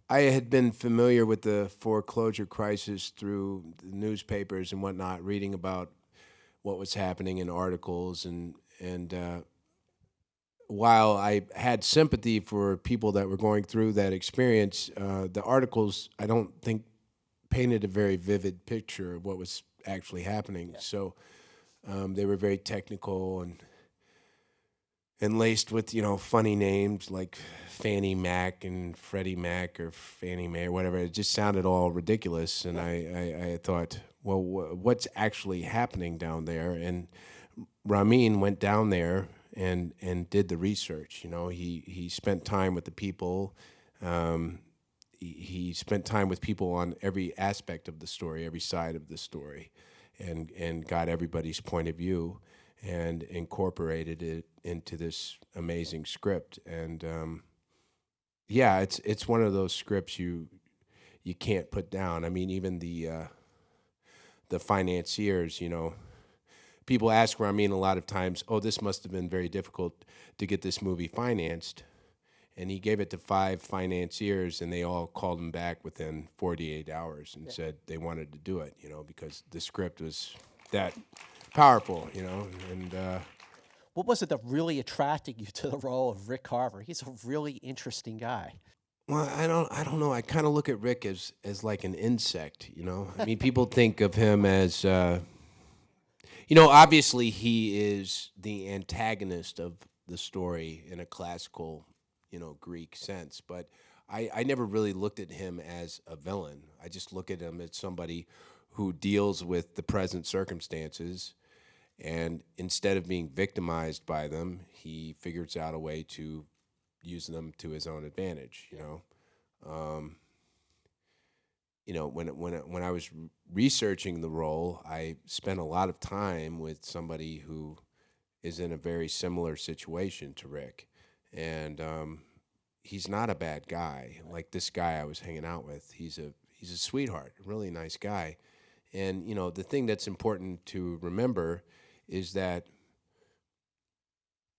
I had been familiar with the foreclosure crisis through the newspapers and whatnot, reading about what was happening in articles, and while I had sympathy for people that were going through that experience, the articles I don't think painted a very vivid picture of what was actually happening. Yeah. So they were very technical and laced with funny names like Fannie Mac and Freddie Mac or Fannie Mae or whatever. It just sounded all ridiculous, and Yeah. I thought, well, what's actually happening down there? And Ramin went down there and did the research. He spent time with the people. Um, he spent time with people on every aspect of the story, every side of the story, and got everybody's point of view and incorporated it into this amazing script. And yeah, it's one of those scripts you can't put down. I mean, even the financiers, people ask Ramin a lot of times, "Oh, this must have been very difficult to get this movie financed." And he gave it to 5 financiers, and they all called him back within 48 hours and Yeah. said they wanted to do it, because the script was that powerful, and What was it that really attracted you to the role of Rick Carver? He's a really interesting guy. well, I don't know. I kind of look at Rick as like an insect. I mean, people think of him as, obviously he is the antagonist of the story in a classical, Greek sense. But I never really looked at him as a villain. I just look at him as somebody who deals with the present circumstances, and instead of being victimized by them, he figures out a way to use them to his own advantage. Um, when I was researching the role, I spent a lot of time with somebody who is in a very similar situation to Rick, and he's not a bad guy. Like this guy I was hanging out with, he's a sweetheart, a really nice guy. And the thing that's important to remember is that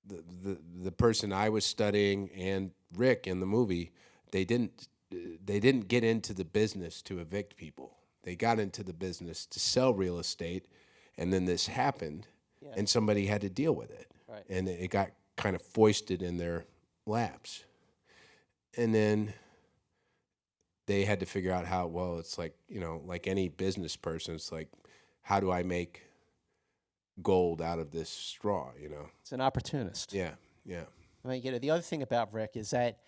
the person I was studying and Rick in the movie, they didn't they didn't get into the business to evict people. They got into the business to sell real estate, and then this happened, Yeah. and somebody had to deal with it, Right. and it got kind of foisted in their laps, and then they had to figure out how. Well, it's like like any business person, it's like, how do I make gold out of this straw? He's an opportunist. Yeah, yeah. I mean, the other thing about Rick is that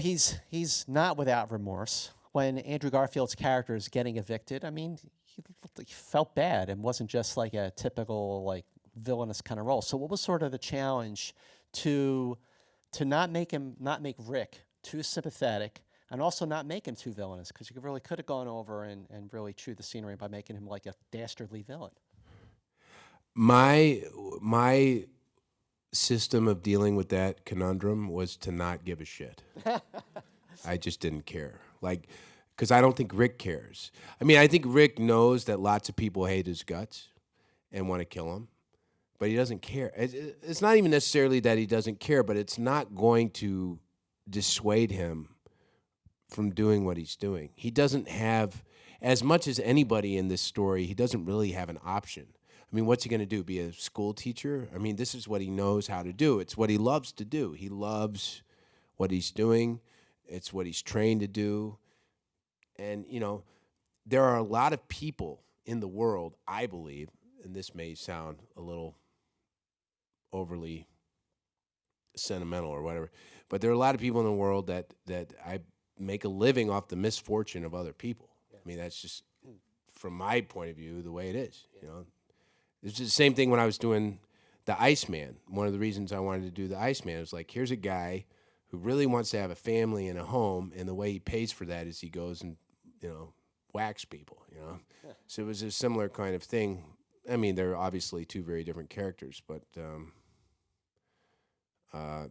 he's not without remorse. When Andrew Garfield's character is getting evicted, I mean, he felt bad and wasn't just like a typical like villainous kind of role. So, what was sort of the challenge to not make Rick too sympathetic, and also not make him too villainous? Because you really could have gone over and really chewed the scenery by making him like a dastardly villain. My system of dealing with that conundrum was to not give a shit. I just didn't care. Like, because I don't think Rick cares. I mean, I think Rick knows that lots of people hate his guts and want to kill him, but he doesn't care. It's not even necessarily that he doesn't care, but it's not going to dissuade him from doing what he's doing. He doesn't have, as much as anybody in this story, he doesn't really have an option. I mean, what's he going to do? Be a school teacher? I mean, this is what he knows how to do. It's what he loves to do. He loves what he's doing. It's what he's trained to do. And, there are a lot of people in the world, I believe, and this may sound a little overly sentimental or whatever, but there are a lot of people in the world that I make a living off the misfortune of other people. Yeah. I mean, that's just, from my point of view, the way it is. It's the same thing when I was doing the Iceman. One of the reasons I wanted to do the Iceman was like, here's a guy who really wants to have a family and a home, and the way he pays for that is he goes and whacks people. Yeah. So it was a similar kind of thing. I mean, they're obviously two very different characters, but I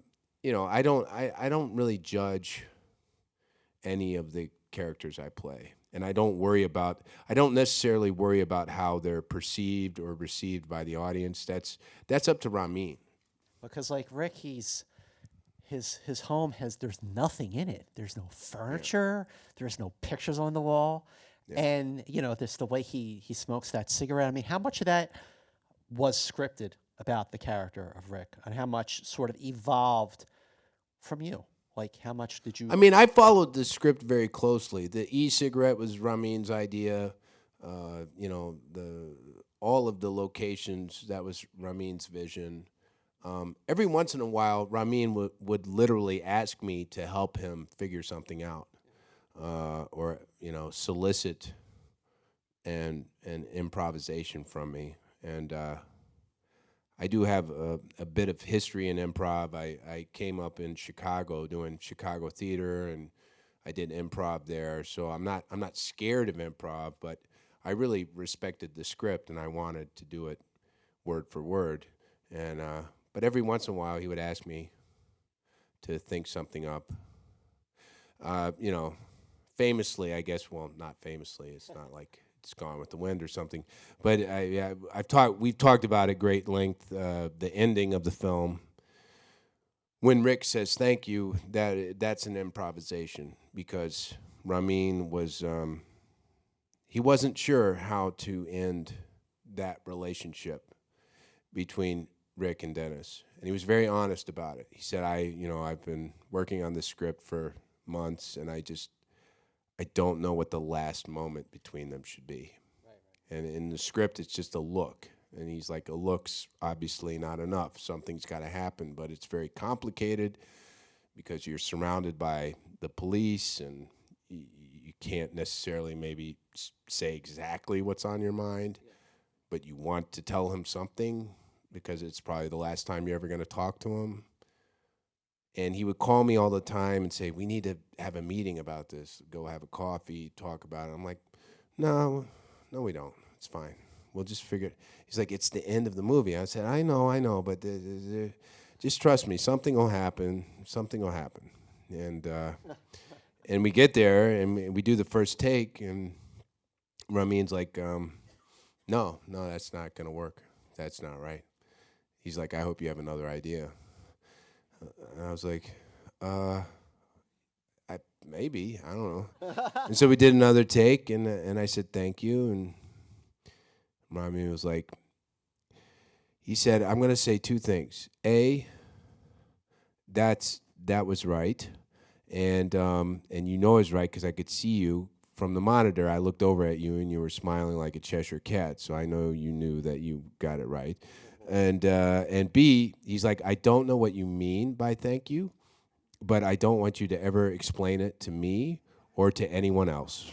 don't really judge any of the characters I play. And I don't necessarily worry about how they're perceived or received by the audience. That's up to Ramin. Because like Rick, his home there's nothing in it. There's no furniture. There's no pictures on the wall, and this the way he smokes that cigarette. I mean, how much of that was scripted about the character of Rick, and how much sort of evolved from you? Like, how much did you? I mean, I followed the script very closely. The e-cigarette was Ramin's idea. All of the locations, that was Ramin's vision. Every once in a while, Ramin would literally ask me to help him figure something out, or solicit an improvisation from me. And I do have a bit of history in improv. I came up in Chicago doing Chicago theater, and I did improv there. So I'm not scared of improv, but I really respected the script, and I wanted to do it word for word. And but every once in a while, he would ask me to think something up. Famously, I guess. Well, not famously. It's not like it's Gone with the Wind or something. But we've talked about at great length the ending of the film. When Rick says thank you, that's an improvisation, because Ramin was he wasn't sure how to end that relationship between Rick and Dennis, and he was very honest about it. He said, I've been working on this script for months, and I don't know what the last moment between them should be. Right. And in the script, it's just a look. And he's like, a look's obviously not enough. Something's got to happen, but it's very complicated because you're surrounded by the police, and you can't necessarily maybe say exactly what's on your mind, but you want to tell him something because it's probably the last time you're ever going to talk to him. And he would call me all the time and say, we need to have a meeting about this. Go have a coffee, talk about it. I'm like, no, we don't. It's fine. We'll just figure it. He's like, it's the end of the movie. I said, I know, but just trust me. Something will happen. And and we get there, and we do the first take, and Ramin's like, no, that's not going to work. That's not right. He's like, I hope you have another idea. And I was like, maybe, I don't know. And so we did another take, and I said, thank you. And Ramin was like, he said, I'm going to say two things. A, that was right. And you know it's right because I could see you from the monitor. I looked over at you, and you were smiling like a Cheshire cat, so I know you knew that you got it right. And B, he's like, I don't know what you mean by thank you, but I don't want you to ever explain it to me or to anyone else.